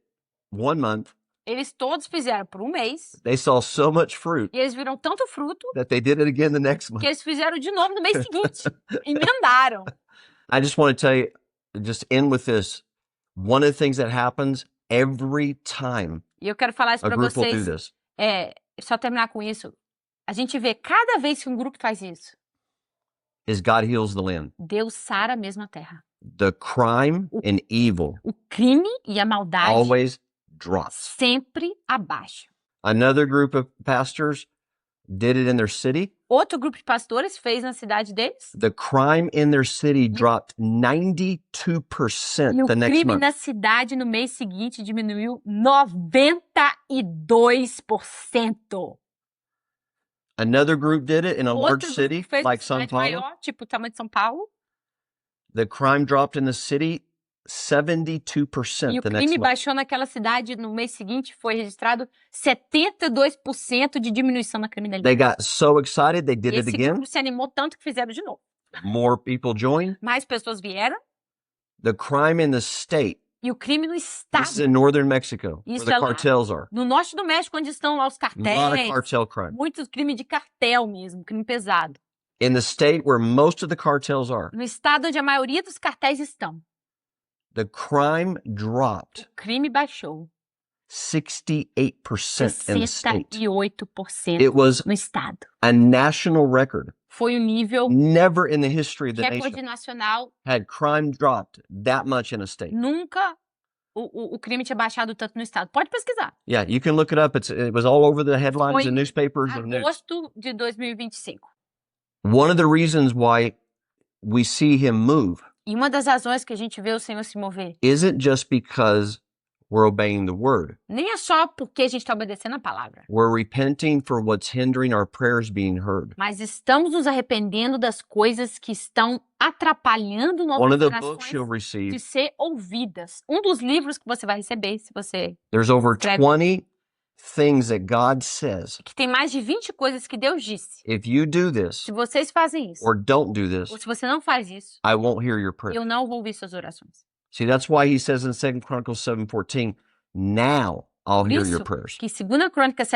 1 month Eles todos fizeram por um mês. They saw so much fruit E eles viram tanto fruto that they did it again the next month. que eles fizeram de novo no mês seguinte. Emendaram. I just want to tell you, just end with this. One of the things that happens every time E eu quero falar isso a pra group will do vocês. this Só terminar com isso. A gente vê cada vez que um grupo faz isso, is God heals the land. Deus sara mesmo a terra. The crime and evil O crime e a maldade always drops. sempre abaixam. Another group of pastors did it in their city. Outro grupo de pastores fez na cidade deles. The crime in their city dropped E 92% o the next crime month. na cidade no mês seguinte diminuiu 92%. Another group did it in a large Outro grupo city fez like na São cidade Paulo. maior, tipo o tamanho de São Paulo. The crime dropped in the city E 72% o the next crime month. baixou naquela cidade no mês seguinte, foi registrado 72% de diminuição na criminalidade. They got so excited they did E it esse again. grupo se animou tanto que fizeram de novo. More people joined. Mais pessoas vieram. The crime in the state. E o crime no This is estado, in northern Mexico, where Isso the é lá. cartels are. no norte do México, onde estão lá os A lot of cartéis, cartel crime. muitos crimes de cartel mesmo, crime pesado. In the state where most of the cartels are, No estado onde a maioria dos cartéis estão, the crime dropped o crime baixou 68% in the state. 68% It was no estado. a national record. Foi o nível Never in the history of the nation recorde nacional. had crime dropped that much in a state. Nunca o crime tinha baixado tanto no estado. Pode pesquisar. Yeah, you can look it up. It was all over the headlines Foi in newspapers of news. Agosto de 2025. One of the reasons why we see him move E uma das razões que a gente vê o Senhor se mover isn't just because we're obeying the word. nem é só porque a gente está obedecendo a palavra, We're repenting for what's hindering our prayers being heard. mas estamos nos arrependendo das coisas que estão atrapalhando One nossas of the books you'll orações de receive, ser ouvidas. Um dos livros que você vai receber, se você there's over Escreve. 20 things that God says. que tem mais de 20 coisas que Deus disse. If you do this Se vocês fazem isso, or don't do this, ou se você não faz isso, I won't hear your prayer. eu não vou ouvir suas orações. See, that's why he says in 2 Chronicles 7:14, now I'll Por hear isso your prayers. que 2 Crônicas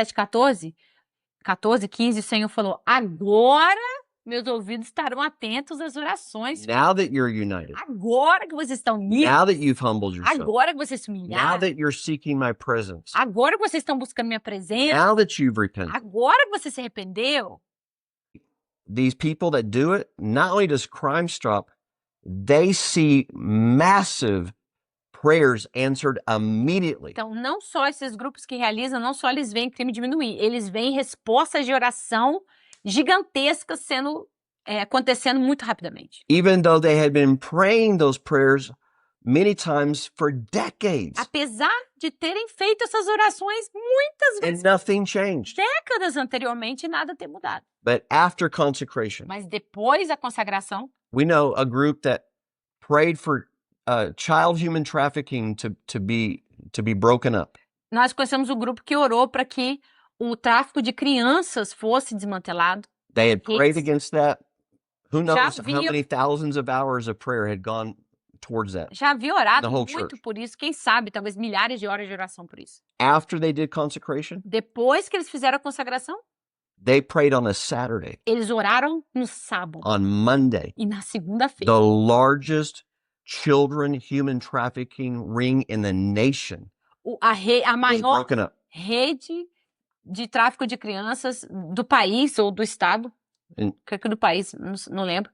7:14, 15, o Senhor falou: agora meus ouvidos estarão atentos às orações. Now that you're united, Agora que vocês estão unidos, now that you've humbled yourself, agora que vocês se now humilharam, that you're seeking my presence, agora que vocês estão buscando minha presença, now that you've repented, agora que você se arrependeu, these people that do it, not only does crime stop, they see massive prayers answered immediately. então não só esses grupos que realizam, não só eles veem crime diminuir, eles veem respostas de oração gigantescas acontecendo muito rapidamente. Even though they had been praying those prayers many times for decades, Apesar de terem feito essas orações muitas and vezes, nothing changed. décadas anteriormente, e nada ter mudado. But after consecration, Mas depois da consagração, we know a group that prayed for child human trafficking to be broken up. nós conhecemos o grupo que orou para que o tráfico de crianças fosse desmantelado. They had prayed Yes. against that. Who knows how havia- many thousands of hours of prayer had gone towards that. Já havia orado The whole muito church. por isso, quem sabe, talvez milhares de horas de oração por isso. After they did consecration, Depois que eles fizeram a consagração, they prayed on a Saturday. eles oraram no sábado On Monday, e na segunda-feira. the largest children human trafficking ring in the nation A was maior broken up. rede de tráfico de crianças do país ou do estado, And- creio que do país, não lembro,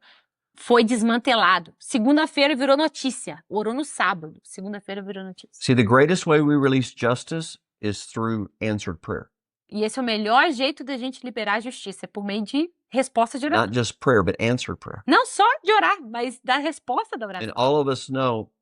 foi desmantelado. Segunda-feira virou notícia. Orou no sábado. Segunda-feira virou notícia. See, the greatest way we release justice is through answered prayer. E esse é o melhor jeito da gente liberar a justiça, é por meio de resposta de oração. Not just prayer, but answered prayer. Não só de orar, mas da resposta da oração. And all of us know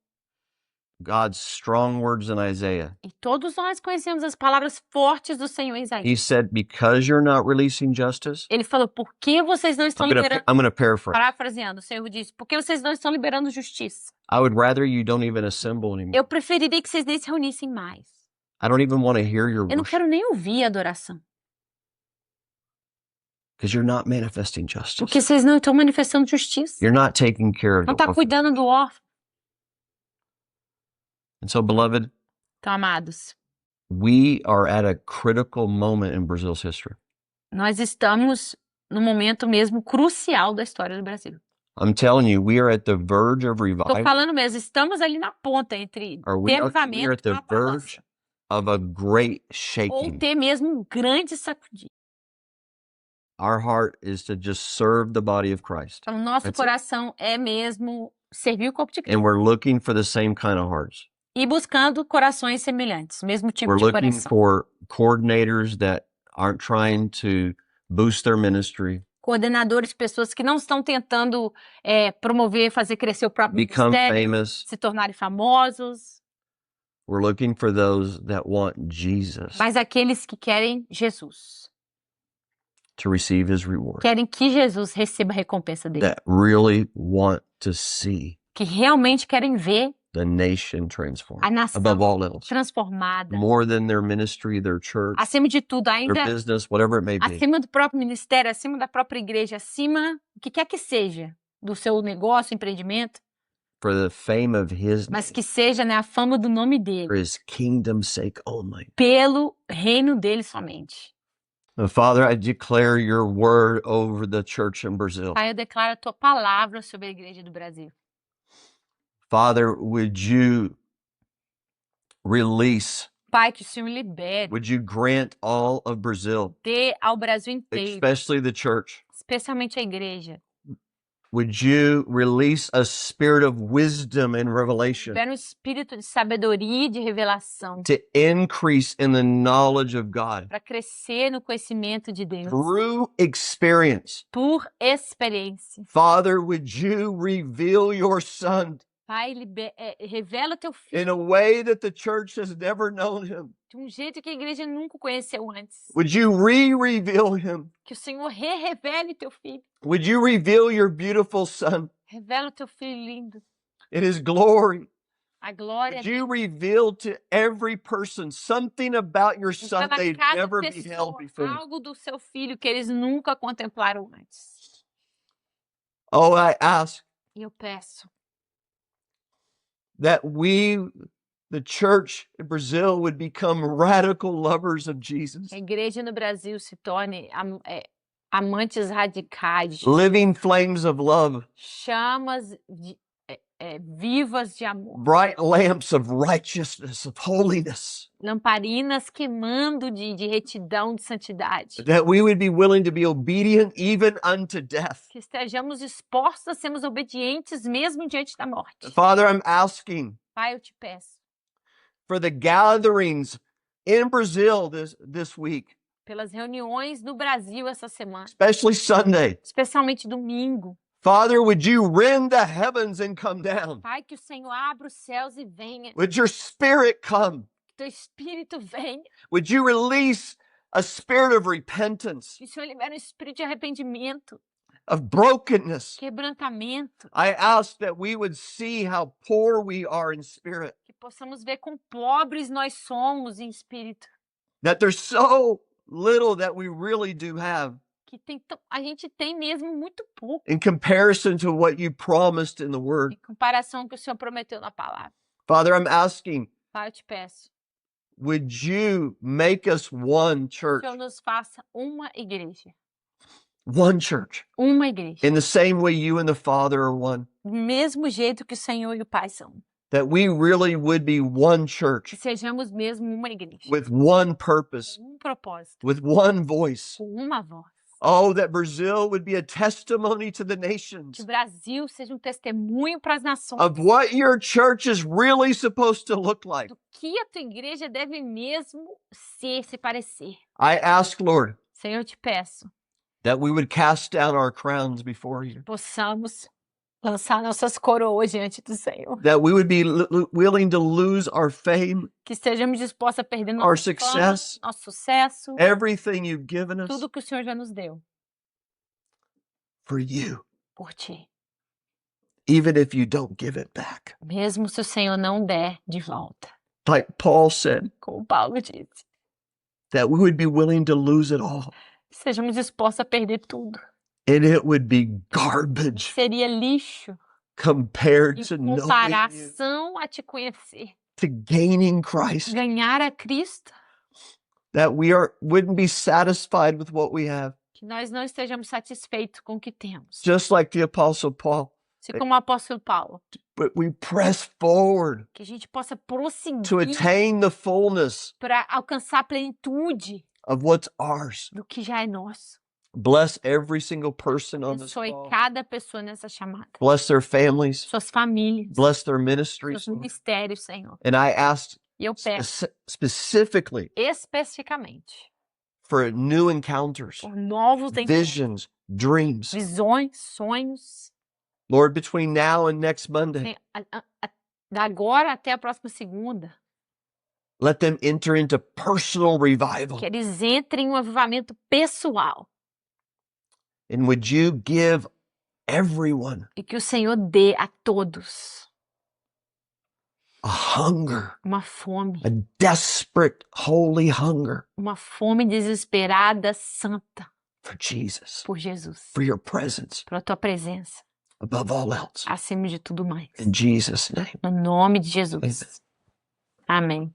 God's strong words in Isaiah. E todos nós conhecemos as palavras fortes do Senhor em Isaías. He said, because you're not releasing justice, Ele falou, por que vocês não estão liberando... I'm gonna paraphrase. Parafraseando, o Senhor disse, por que vocês não estão liberando justiça? I would rather you don't even assemble anymore. Eu preferiria que vocês nem se reunissem mais. I don't even want to hear your Eu não worship quero nem ouvir a adoração. because you're not manifesting justice. Porque vocês não estão manifestando justiça. You're not taking care of Não the está orphan. cuidando do órfão. And so, beloved, Então, amados, We are at a critical moment in Brazil's history. Nós estamos no momento mesmo crucial da história do Brasil. I'm telling you, we are at the verge of Tô revival, falando mesmo, estamos ali na ponta entre or ter we are avivamento at e the uma balança. verge of a great Ou shaking. ter mesmo um grande sacudir. Our heart is to just serve the body of Christ. Então, nosso That's it. coração é mesmo servir o corpo de Cristo. And we're looking for the same kind of hearts. E buscando corações semelhantes, mesmo tipo We're de looking coração. for coordinators that aren't trying to boost their ministry, Coordenadores, pessoas que não estão tentando promover, fazer crescer o próprio become ministério, famous. se tornarem famosos, We're looking for those that want Jesus mas aqueles que querem Jesus. to receive his reward, Querem que Jesus receba a recompensa dele. that really want to see Que realmente querem ver the nation a transformed nação above all else, transformada. more than their ministry, their church, Acima de tudo, their ainda business, whatever it may be. acima do próprio ministério, acima da própria igreja, acima o que quer que seja, do seu negócio, empreendimento, For the fame of his mas name, que seja, né, a fama do nome for dele, his kingdom's sake only. pelo reino dele somente. Father, I declare your word over the church in Brazil. Pai, eu declaro a tua palavra sobre a igreja do Brasil. Father, would you release, Pai, que o Senhor libere, would you grant all of Brazil, dê ao Brasil inteiro, especially the church, especialmente a igreja, would you release a spirit of wisdom and revelation libera um espírito de sabedoria e de revelação to increase in the knowledge of God para crescer no conhecimento de Deus through experience? por experiência. Father, would you reveal your son Pai, revela teu filho in a way that the church has never known him? de um jeito que a igreja nunca o conheceu antes. Would you re-reveal him? Que o Senhor revele teu filho. Would you reveal your beautiful son Revela o teu filho lindo. in his glory? A glória Would you reveal to every person something about your son revela a they've cada never pessoa beheld before? algo do seu filho que eles nunca contemplaram antes. Oh, I ask E eu peço that we, the church in Brazil, would become radical lovers of Jesus, que a igreja no Brasil se torne amantes radicais, living flames of love, chamas vivas de amor, bright lamps of righteousness, of holiness, lamparinas queimando de retidão, de santidade. that we would be willing to be obedient even unto death. Que estejamos dispostos a sermos obedientes mesmo diante da morte. Father, I'm asking Pai, eu te peço for the gatherings in Brazil this week, pelas reuniões no Brasil essa semana, especially Sunday. especialmente domingo. Father, would you rend the heavens and come down? Pai, que o Senhor abra os céus e venha, Would your spirit come? que teu Espírito venha, Would you release a spirit of repentance, que o Senhor libere um espírito de arrependimento, of brokenness? quebrantamento, I ask that we would see how poor we are in spirit, que possamos ver quão pobres nós somos em espírito, that there's so little that we really do have que a gente tem mesmo muito pouco in comparison to what you promised in the word. em comparação com o que o Senhor prometeu na palavra. Father, I'm asking, Pai, eu te peço, would you make us one que o church? Senhor nos faça uma igreja, In the same way you and the Father are one. do mesmo jeito que o Senhor e o Pai são. That we really would be one Que church sejamos mesmo uma igreja, with one purpose, com um propósito, with one voice. com uma voz. Oh, that Brazil would be a testimony to the Que nations o Brasil seja um testemunho para as nações of what your church is really supposed to look like. do que a tua igreja deve mesmo ser, se parecer. I ask, Lord, Senhor, eu te peço, that we would cast down our crowns before you, possamos lançar nossas coroas diante do Senhor. that we would be willing to lose our fame, Que estejamos dispostos a perder our nossa fama, success, nosso sucesso, everything you've given us tudo que o Senhor já nos deu for you, por ti. even if you don't give it back. Mesmo se o Senhor não der de volta. Like Paul said, Como Paulo disse. that we would be willing to lose it all. Sejamos dispostos a perder tudo. And it would be garbage Seria lixo compared em to knowing you. comparação a te conhecer. to gaining Christ, ganhar a Cristo, that we wouldn't be satisfied with what we have. que nós não estejamos satisfeitos com o que temos. Just like the Apostle Paul, Assim como o apóstolo Paulo, but we press forward que a gente possa to prosseguir attain the fullness para alcançar a plenitude of what's ours. do que já é nosso. Bless every single person on this Abençoe call. cada pessoa nessa chamada. Bless their families. Suas famílias, Bless their ministries. seus ministérios, Senhor. And I asked E eu peço specifically especificamente for new encounters, por novos encontros, visions, dreams. visões, sonhos. Lord, between now and next Monday, Da agora até a próxima segunda, let them enter into personal revival. que eles entrem em um avivamento pessoal And would you give everyone e que o Senhor dê a todos a hunger, uma fome, a desperate, holy hunger uma fome desesperada, santa, for Jesus, por Jesus, for your presence pela tua presença, above all else. acima de tudo mais. In Jesus' name. No nome de Jesus. Amen. Amém.